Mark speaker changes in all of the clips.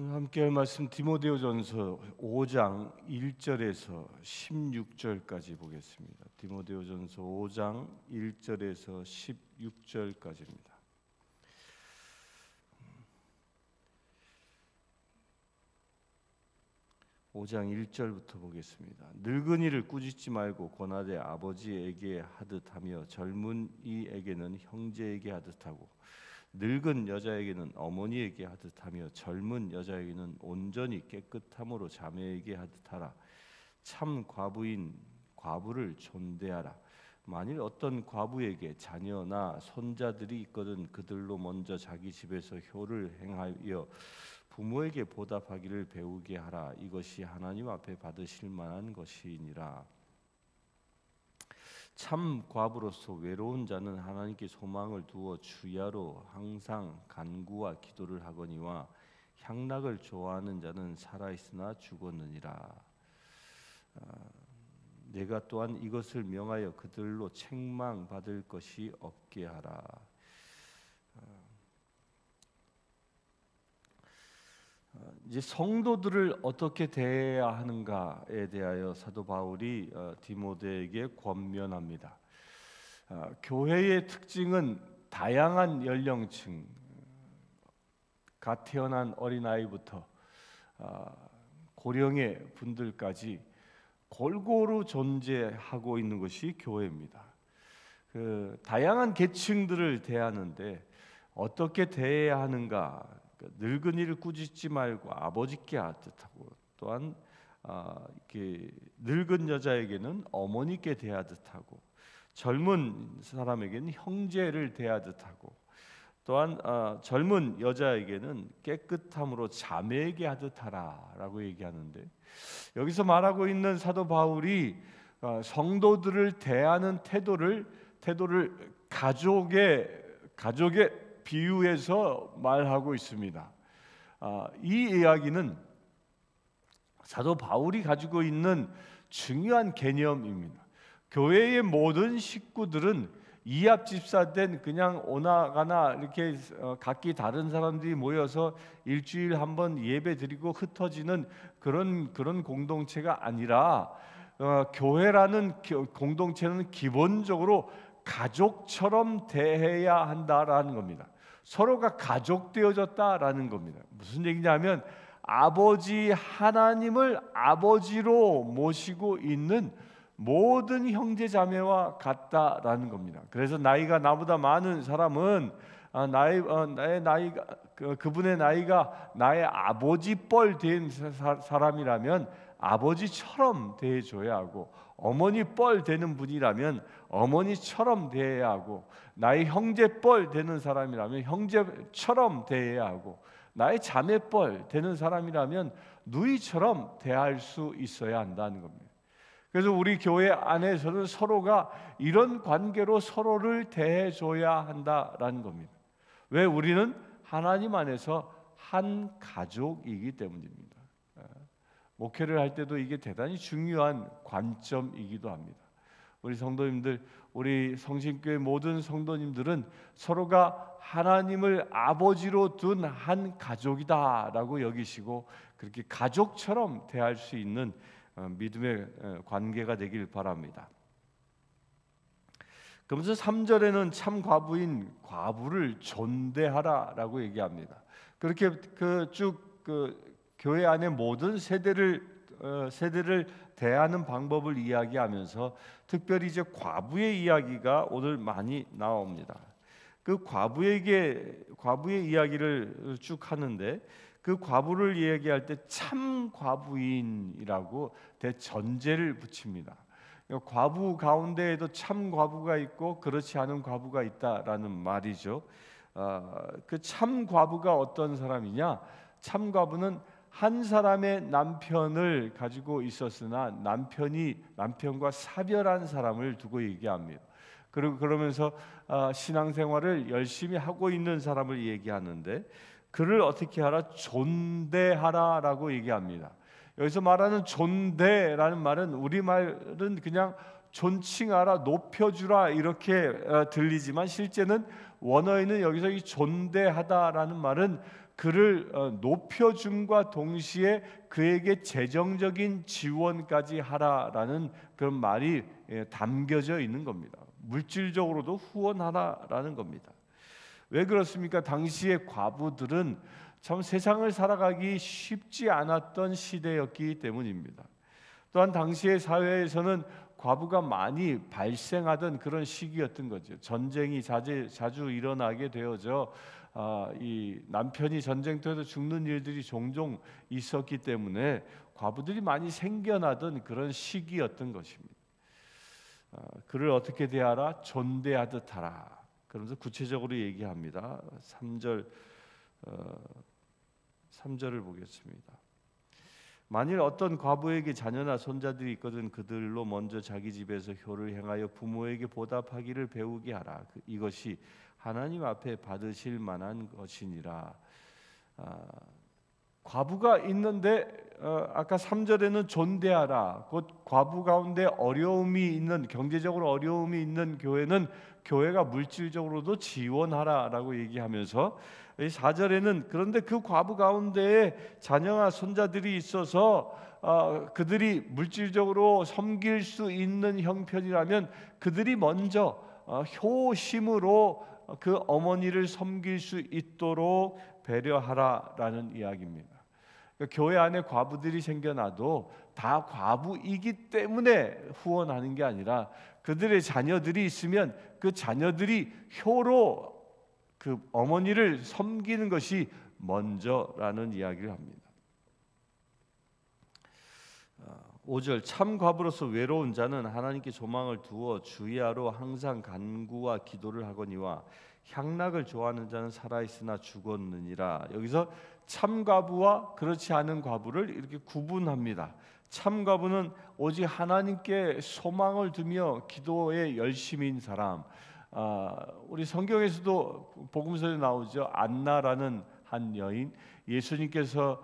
Speaker 1: 오늘 함께 할 말씀 디모데후전서 5장 1절에서 16절까지 보겠습니다. 디모데후전서 5장 1절에서 16절까지입니다. (5장 1절부터) 보겠습니다. 늙은이를 꾸짖지 말고 권하되 아버지에게 하듯 하며 젊은이에게는 형제에게 하듯 하고 늙은 여자에게는 어머니에게 하듯 하며 젊은 여자에게는 온전히 깨끗함으로 자매에게 하듯 하라. 참 과부인 과부를 존대하라. 만일 어떤 과부에게 자녀나 손자들이 있거든 그들로 먼저 자기 집에서 효를 행하여 부모에게 보답하기를 배우게 하라. 이것이 하나님 앞에 받으실 만한 것이니라. 참 과부로서 외로운 자는 하나님께 소망을 두어 주야로 항상 간구와 기도를 하거니와 향락을 좋아하는 자는 살아있으나 죽었느니라. 내가 또한 이것을 명하여 그들로 책망받을 것이 없게 하라. 이제 성도들을 어떻게 대해야 하는가에 대하여 사도 바울이 디모데에게 권면합니다. 교회의 특징은 다양한 연령층, 갓 태어난 어린아이부터 고령의 분들까지 골고루 존재하고 있는 것이 교회입니다. 다양한 계층들을 대하는데 어떻게 대해야 하는가? 늙은이를 꾸짖지 말고 아버지께 하듯 하고, 또한 이렇게 늙은 여자에게는 어머니께 대하듯 하고, 젊은 사람에게는 형제를 대하듯 하고, 또한 젊은 여자에게는 깨끗함으로 자매에게 하듯 하라라고 얘기하는데, 여기서 말하고 있는 사도 바울이 성도들을 대하는 태도를 가족의 비유해서 말하고 있습니다. 이 이야기는 사도 바울이 가지고 있는 중요한 개념입니다. 교회의 모든 식구들은 이합 집사된 그냥 오나가나 이렇게 각기 다른 사람들이 모여서 일주일에 한 번 예배 드리고 흩어지는 그런 공동체가 아니라, 교회라는 공동체는 기본적으로 가족처럼 대해야 한다라는 겁니다. 서로가 가족 되어졌다라는 겁니다. 무슨 얘기냐면 아버지 하나님을 아버지로 모시고 있는 모든 형제 자매와 같다라는 겁니다. 그래서 나이가 나보다 많은 사람은 나의 나이가 그분의 나이가 나의 아버지 뻘 된 사람이라면 아버지처럼 대해줘야 하고, 어머니 뻘 되는 분이라면 어머니처럼 대해야 하고, 나의 형제 뻘 되는 사람이라면 형제처럼 대해야 하고, 나의 자매 뻘 되는 사람이라면 누이처럼 대할 수 있어야 한다는 겁니다. 그래서 우리 교회 안에서는 서로가 이런 관계로 서로를 대해줘야 한다라는 겁니다. 왜? 우리는 하나님 안에서 한 가족이기 때문입니다. 목회를 할 때도 이게 대단히 중요한 관점이기도 합니다. 우리 성도님들, 우리 성신교회 모든 성도님들은 서로가 하나님을 아버지로 둔 한 가족이다라고 여기시고, 그렇게 가족처럼 대할 수 있는 믿음의 관계가 되길 바랍니다. 그러면서 3절에는 참 과부인 과부를 존대하라라고 얘기합니다. 그렇게 쭉 교회 안의 모든 세대를 대하는 방법을 이야기하면서 특별히 이제 과부의 이야기가 오늘 많이 나옵니다. 그 과부의 이야기를 쭉 하는데, 그 과부를 이야기할 때 참 과부인이라고 대전제를 붙입니다. 과부 가운데에도 참 과부가 있고 그렇지 않은 과부가 있다라는 말이죠. 그 참 과부가 어떤 사람이냐? 참 과부는 한 사람의 남편을 가지고 있었으나 남편과 사별한 사람을 두고 얘기합니다. 그러면서 신앙생활을 열심히 하고 있는 사람을 얘기하는데, 그를 어떻게 하라? 존대하라라고 얘기합니다. 여기서 말하는 존대라는 말은 우리말은 그냥 존칭하라, 높여주라 이렇게 들리지만, 실제는 원어에는 여기서 이 존대하다라는 말은 그를 높여줌과 동시에 그에게 재정적인 지원까지 하라라는 그런 말이 담겨져 있는 겁니다. 물질적으로도 후원하라라는 겁니다. 왜 그렇습니까? 당시의 과부들은 참 세상을 살아가기 쉽지 않았던 시대였기 때문입니다. 또한 당시의 사회에서는 과부가 많이 발생하던 그런 시기였던 거죠. 전쟁이 자주 일어나게 되어져 이 남편이 전쟁터에서 죽는 일들이 종종 있었기 때문에 과부들이 많이 생겨나던 그런 시기였던 것입니다. 그를 어떻게 대하라? 존대하듯 하라. 그러면서 구체적으로 얘기합니다. 3절을 보겠습니다. 만일 어떤 과부에게 자녀나 손자들이 있거든 그들로 먼저 자기 집에서 효를 행하여 부모에게 보답하기를 배우게 하라. 이것이 하나님 앞에 받으실 만한 것이니라. 과부가 있는데 아까 3절에는 존대하라. 곧 과부 가운데 어려움이 있는, 경제적으로 어려움이 있는 교회는 교회가 물질적으로도 지원하라라고 얘기하면서, 4절에는 그런데 그 과부 가운데에 자녀와 손자들이 있어서 그들이 물질적으로 섬길 수 있는 형편이라면 그들이 먼저 효심으로 그 어머니를 섬길 수 있도록 배려하라라는 이야기입니다. 그러니까 교회 안에 과부들이 생겨나도 다 과부이기 때문에 후원하는 게 아니라 그들의 자녀들이 있으면 그 자녀들이 효로 그 어머니를 섬기는 것이 먼저라는 이야기를 합니다. 5절 참 과부로서 외로운 자는 하나님께 소망을 두어 주야로 항상 간구와 기도를 하거니와 향락을 좋아하는 자는 살아있으나 죽었느니라. 여기서 참 과부와 그렇지 않은 과부를 이렇게 구분합니다. 참 과부는 오직 하나님께 소망을 두며 기도에 열심인 사람. 우리 성경에서도 복음서에 나오죠. 안나라는 한 여인, 예수님께서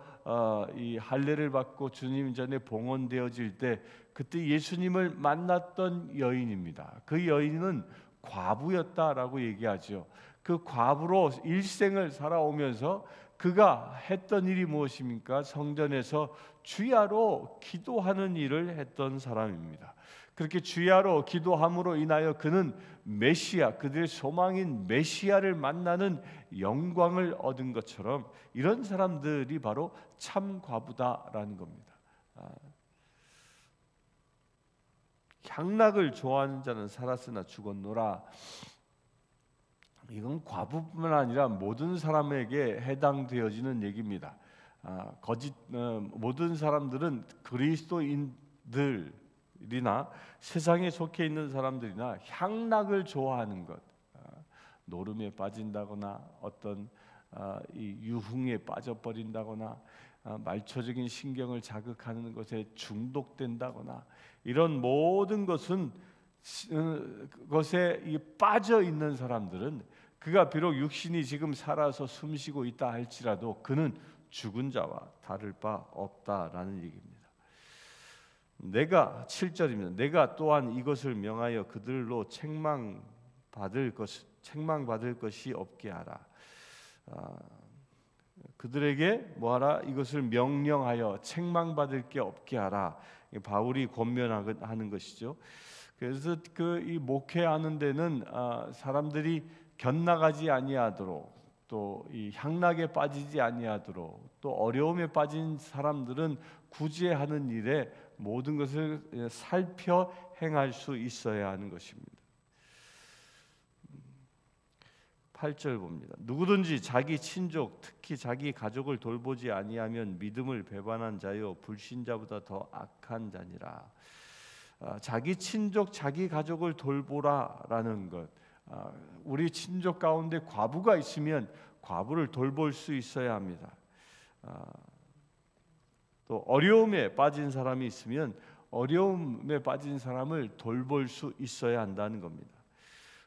Speaker 1: 이 할례를 받고 주님 전에 봉헌되어질 때 그때 예수님을 만났던 여인입니다. 그 여인은 과부였다라고 얘기하죠. 그 과부로 일생을 살아오면서 그가 했던 일이 무엇입니까? 성전에서 주야로 기도하는 일을 했던 사람입니다. 그렇게 주야로 기도함으로 인하여 그는 메시아, 그들의 소망인 메시아를 만나는 영광을 얻은 것처럼 이런 사람들이 바로 참 과부다라는 겁니다. 향락을 좋아하는 자는 살았으나 죽었노라. 이건 과부뿐만 아니라 모든 사람에게 해당되어지는 얘기입니다. 모든 사람들은 그리스도인들이나 세상에 속해 있는 사람들이나 향락을 좋아하는 것, 노름에 빠진다거나 어떤 이 유흥에 빠져버린다거나 말초적인 신경을 자극하는 것에 중독된다거나 이런 모든 것에 빠져 있는 사람들은 그가 비록 육신이 지금 살아서 숨쉬고 있다 할지라도 그는 죽은 자와 다를 바 없다라는 얘기입니다. 7절입니다. 내가 또한 이것을 명하여 그들로 책망받을 것이 없게 하라. 그들에게 뭐하라? 이것을 명령하여 책망받을 게 없게 하라. 바울이 권면하는 것이죠. 그래서 이 목회하는 데는 사람들이 견나가지 아니하도록, 또 이 향락에 빠지지 아니하도록, 또 어려움에 빠진 사람들은 구제하는 일에 모든 것을 살펴 행할 수 있어야 하는 것입니다. 8절 봅니다. 누구든지 자기 친족, 특히 자기 가족을 돌보지 아니하면 믿음을 배반한 자요 불신자보다 더 악한 자니라. 자기 친족, 자기 가족을 돌보라라는 것. 우리 친족 가운데 과부가 있으면 과부를 돌볼 수 있어야 합니다. 또 어려움에 빠진 사람이 있으면 어려움에 빠진 사람을 돌볼 수 있어야 한다는 겁니다.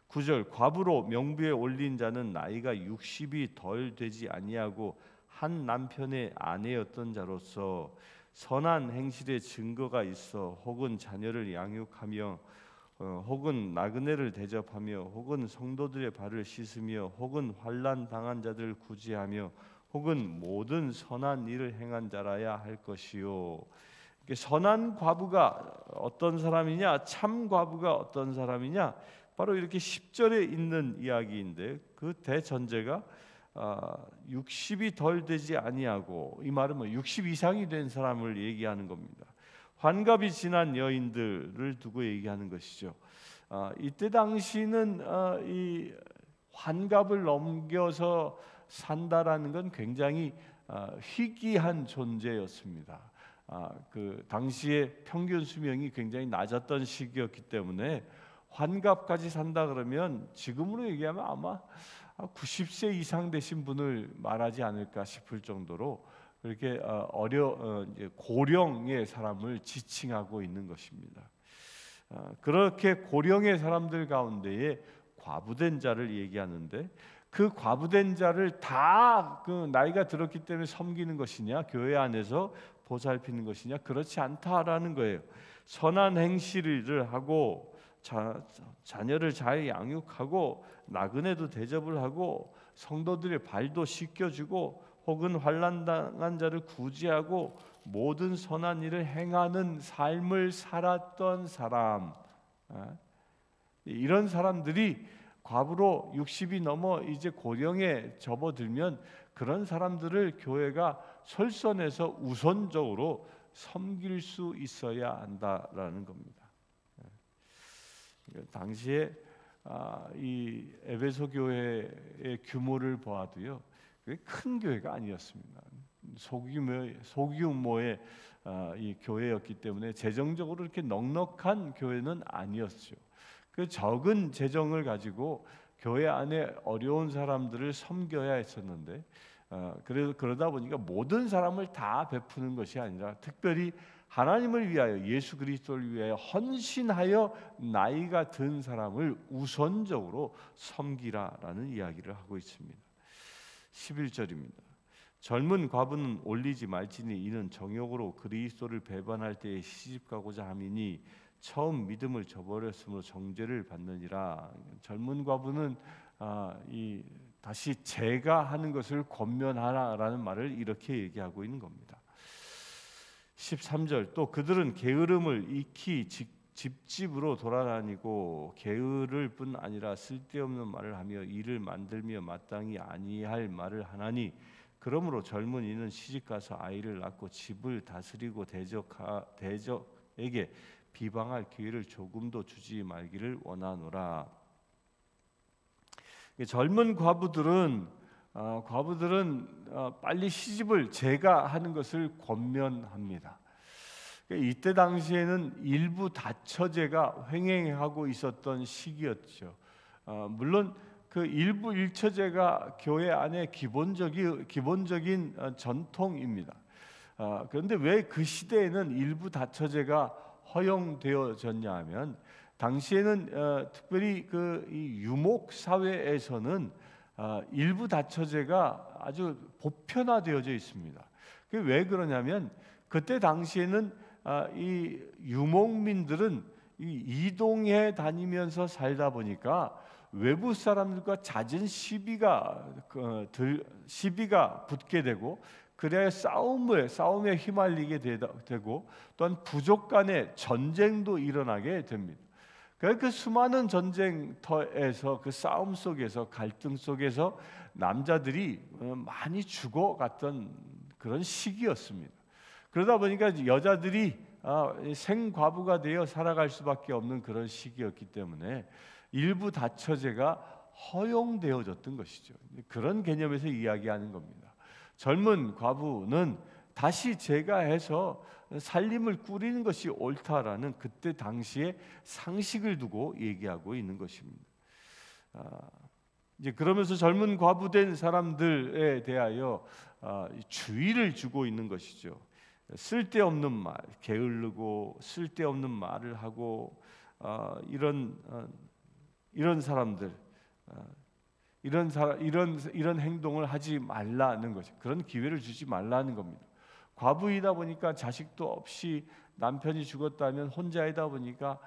Speaker 1: 9절 과부로 명부에 올린 자는 나이가 60이 덜 되지 아니하고 한 남편의 아내였던 자로서 선한 행실의 증거가 있어 혹은 자녀를 양육하며 혹은 나그네를 대접하며 혹은 성도들의 발을 씻으며 혹은 환난 당한 자들을 구제하며 혹은 모든 선한 일을 행한 자라야 할 것이요. 선한 과부가 어떤 사람이냐, 참 과부가 어떤 사람이냐, 바로 이렇게 10절에 있는 이야기인데, 그 대전제가 60이 덜 되지 아니하고, 이 말은 60 이상이 된 사람을 얘기하는 겁니다. 환갑이 지난 여인들을 두고 얘기하는 것이죠. 이때 당시는 이 환갑을 넘겨서 산다라는 건 굉장히 희귀한 존재였습니다. 그 당시에 평균 수명이 굉장히 낮았던 시기였기 때문에 환갑까지 산다 그러면 지금으로 얘기하면 아마 90세 이상 되신 분을 말하지 않을까 싶을 정도로 그렇게 고령의 사람을 지칭하고 있는 것입니다. 그렇게 고령의 사람들 가운데에 과부된 자를 얘기하는데, 그 과부된 자를 다 그 나이가 들었기 때문에 섬기는 것이냐, 교회 안에서 보살피는 것이냐, 그렇지 않다라는 거예요. 선한 행실을 하고 자녀를 잘 양육하고 나그네도 대접을 하고 성도들의 발도 씻겨주고 혹은 환난당한 자를 구제하고 모든 선한 일을 행하는 삶을 살았던 사람, 이런 사람들이 과부로 60이 넘어 이제 고령에 접어들면 그런 사람들을 교회가 설선해서 우선적으로 섬길 수 있어야 한다라는 겁니다. 당시에 이 에베소 교회의 규모를 보아도요, 큰 교회가 아니었습니다. 소규모의 이 교회였기 때문에 재정적으로 이렇게 넉넉한 교회는 아니었죠. 그 적은 재정을 가지고 교회 안에 어려운 사람들을 섬겨야 했었는데, 그래서 그러다 보니까 모든 사람을 다 베푸는 것이 아니라 특별히 하나님을 위하여, 예수 그리스도를 위하여 헌신하여 나이가 든 사람을 우선적으로 섬기라라는 이야기를 하고 있습니다. 11절입니다. 젊은 과부는 올리지 말지니 이는 정욕으로 그리스도를 배반할 때에 시집가고자 함이니 처음 믿음을 저버렸으므로 정죄를 받느니라. 젊은 과부는 다시 제가 하는 것을 권면하라라는 말을 이렇게 얘기하고 있는 겁니다. 13절, 또 그들은 게으름을 익히 집집으로 돌아다니고 게으를 뿐 아니라 쓸데없는 말을 하며 일을 만들며 마땅히 아니할 말을 하나니 그러므로 젊은이는 시집가서 아이를 낳고 집을 다스리고 대적에게 비방할 기회를 조금도 주지 말기를 원하노라. 젊은 과부들은 빨리 시집을 제가 하는 것을 권면합니다. 이때 당시에는 일부 다처제가 횡행하고 있었던 시기였죠. 물론 그 일부 일처제가 교회 안에 기본적인 전통입니다. 그런데 왜 그 시대에는 일부 다처제가 허용되어졌냐 하면, 당시에는 특별히 이 유목 사회에서는 일부 다처제가 아주 보편화되어져 있습니다. 그게 왜 그러냐면, 그때 당시에는 이 유목민들은 이동해 다니면서 살다 보니까 외부 사람들과 잦은 시비가 붙게 되고, 그래야 싸움에 휘말리게 되고, 또한 부족 간의 전쟁도 일어나게 됩니다. 그 수많은 전쟁터에서, 그 싸움 속에서, 갈등 속에서 남자들이 많이 죽어갔던 그런 시기였습니다. 그러다 보니까 여자들이 생과부가 되어 살아갈 수밖에 없는 그런 시기였기 때문에 일부 다처제가 허용되어졌던 것이죠. 그런 개념에서 이야기하는 겁니다. 젊은 과부는 다시 제가 해서 살림을 꾸리는 것이 옳다라는 그때 당시의 상식을 두고 얘기하고 있는 것입니다. 이제 그러면서 젊은 과부된 사람들에 대하여 주의를 주고 있는 것이죠. 쓸데없는 말, 게으르고 쓸데없는 말을 하고 이런 사람들, 이런 행동을 하지 말라는 것이, 그런 기회를 주지 말라는 겁니다. 과부이다 보니까 자식도 없이 남편이 죽었다면 혼자이다 보니까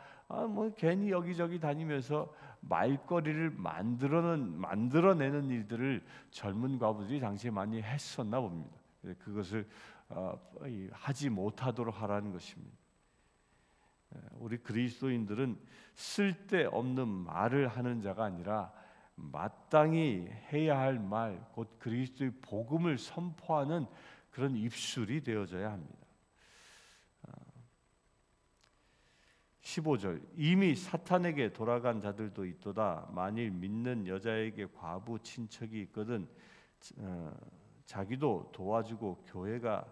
Speaker 1: 뭐 괜히 여기저기 다니면서 말거리를 만들어내는 일들을 젊은 과부들이 당시에 많이 했었나 봅니다. 그것을 하지 못하도록 하라는 것입니다. 우리 그리스도인들은 쓸데없는 말을 하는 자가 아니라 마땅히 해야 할 말, 곧 그리스도의 복음을 선포하는 그런 입술이 되어져야 합니다. 15절 이미 사탄에게 돌아간 자들도 있도다. 만일 믿는 여자에게 과부 친척이 있거든 자기도 도와주고 교회가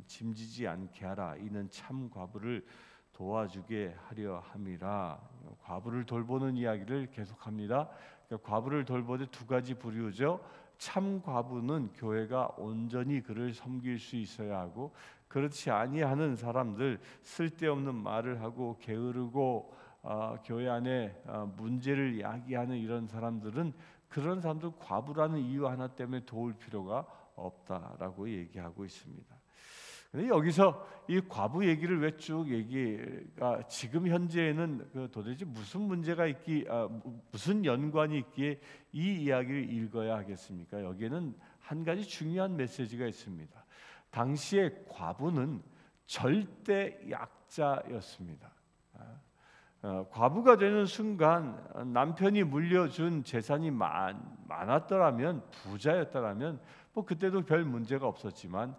Speaker 1: 짐지지 않게 하라. 이는 참 과부를 도와주게 하려 함이라. 과부를 돌보는 이야기를 계속합니다. 그러니까 과부를 돌보되 두 가지 부류죠. 참 과부는 교회가 온전히 그를 섬길 수 있어야 하고, 그렇지 아니하는 사람들, 쓸데없는 말을 하고 게으르고 교회 안에 문제를 야기하는 이런 사람들은, 그런 사람들 과부라는 이유 하나 때문에 도울 필요가 없다라고 얘기하고 있습니다. 근데 여기서 이 과부 얘기를 왜 쭉 얘기가, 지금 현재에는 도대체 무슨 문제가 무슨 연관이 있기에 이 이야기를 읽어야 하겠습니까? 여기에는 한 가지 중요한 메시지가 있습니다. 당시에 과부는 절대 약자였습니다. 과부가 되는 순간 남편이 물려준 재산이 많았더라면, 부자였더라면 뭐 그때도 별 문제가 없었지만,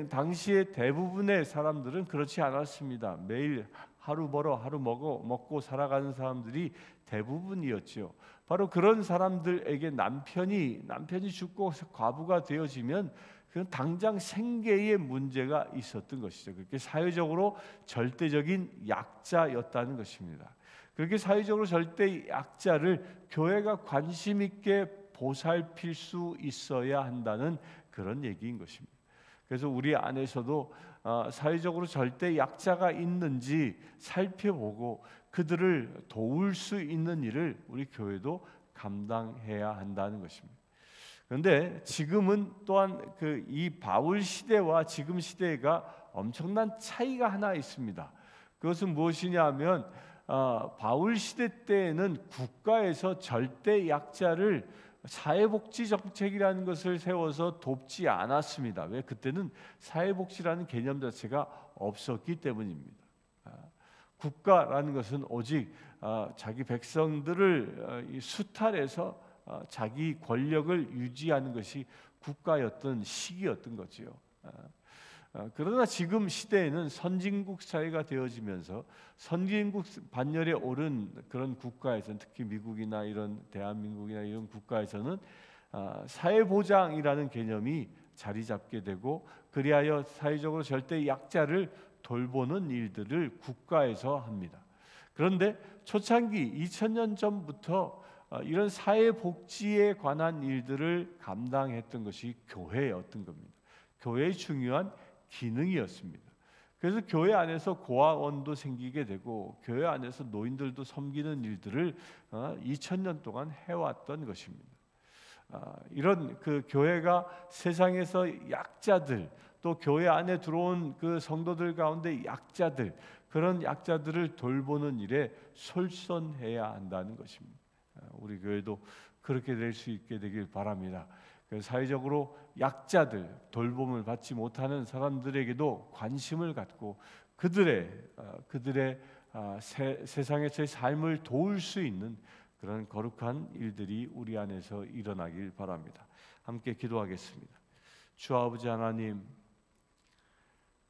Speaker 1: 당시에 대부분의 사람들은 그렇지 않았습니다. 매일 하루 벌어 하루 먹고 살아가는 사람들이 대부분이었죠. 바로 그런 사람들에게 남편이 죽고 과부가 되어지면 그건 당장 생계에 문제가 있었던 것이죠. 그렇게 사회적으로 절대적인 약자였다는 것입니다. 그렇게 사회적으로 절대 약자를 교회가 관심 있게 보살필 수 있어야 한다는 그런 얘기인 것입니다. 그래서 우리 안에서도 사회적으로 절대 약자가 있는지 살펴보고 그들을 도울 수 있는 일을 우리 교회도 감당해야 한다는 것입니다. 그런데 지금은 또한 이 바울 시대와 지금 시대가 엄청난 차이가 하나 있습니다. 그것은 무엇이냐면 바울 시대 때에는 국가에서 절대 약자를 사회복지 정책이라는 것을 세워서 돕지 않았습니다. 왜? 그때는 사회복지라는 개념 자체가 없었기 때문입니다. 국가라는 것은 오직 자기 백성들을 수탈해서 자기 권력을 유지하는 것이 국가였던 시기였던 거지요. 그러나 지금 시대에는 선진국 사회가 되어지면서 선진국 반열에 오른 그런 국가에서는, 특히 미국이나 이런 대한민국이나 이런 국가에서는 사회보장이라는 개념이 자리 잡게 되고, 그리하여 사회적으로 절대 약자를 돌보는 일들을 국가에서 합니다. 그런데 초창기 2000년 전부터 이런 사회복지에 관한 일들을 감당했던 것이 교회였던 겁니다. 교회의 중요한 기능이었습니다. 그래서 교회 안에서 고아원도 생기게 되고 교회 안에서 노인들도 섬기는 일들을 2000년 동안 해왔던 것입니다. 이런 교회가 세상에서 약자들, 또 교회 안에 들어온 성도들 가운데 약자들, 그런 약자들을 돌보는 일에 솔선해야 한다는 것입니다. 우리 교회도 그렇게 될 수 있게 되길 바랍니다. 사회적으로 약자들, 돌봄을 받지 못하는 사람들에게도 관심을 갖고 그들의 세상에서의 삶을 도울 수 있는 그런 거룩한 일들이 우리 안에서 일어나길 바랍니다. 함께 기도하겠습니다. 주 아버지 하나님,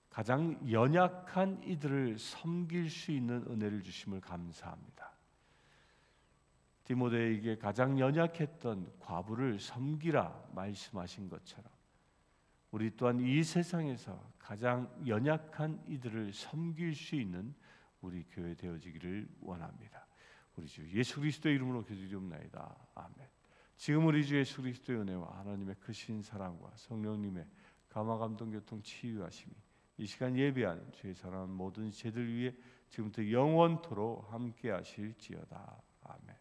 Speaker 1: 가장 연약한 이들을 섬길 수 있는 은혜를 주심을 감사합니다. 디모데에게 가장 연약했던 과부를 섬기라 말씀하신 것처럼, 우리 또한 이 세상에서 가장 연약한 이들을 섬길 수 있는 우리 교회 되어지기를 원합니다. 우리 주 예수 그리스도의 이름으로 기도드리옵나이다. 아멘. 지금 우리 주 예수 그리스도의 은혜와 하나님의 크신 사랑과 성령님의 감화 감동 교통 치유하심이 이 시간 예배한 주의 사랑하는 모든 제들 위에 지금부터 영원토록 함께 하실지어다. 아멘.